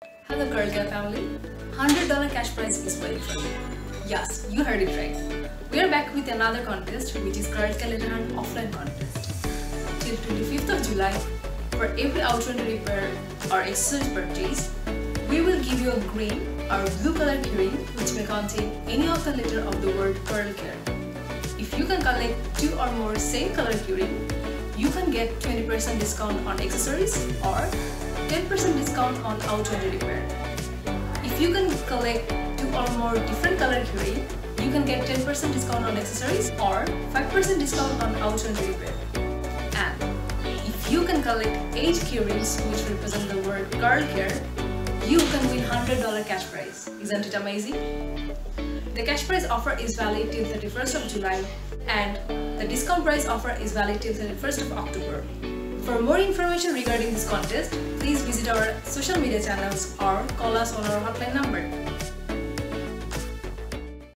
Hello Curl Care family, $100 cash prize is waiting for you. Yes, you heard it right. We are back with another contest, which is Curl Care Letter Hunt offline contest. Till 25th of July, for every outrunner repair or accessories purchase, we will give you a green or blue color keyring which may contain any of the letter of the word Curl Care. If you can collect 2 or more same color keyring, you can get 20% discount on accessories or 10% discount on outrunner repair. If you can collect 2 or more different color keyring, you can get 10% discount on accessories or 5% discount on outrunner repair. And if you can collect 8 keyrings which represent the word Curl Care, you can win $100 cash prize. Isn't it amazing? The cash prize offer is valid till 31st of July and the discount price offer is valid till 31st of October. For more information regarding this contest, please visit our social media channels or call us on our hotline number.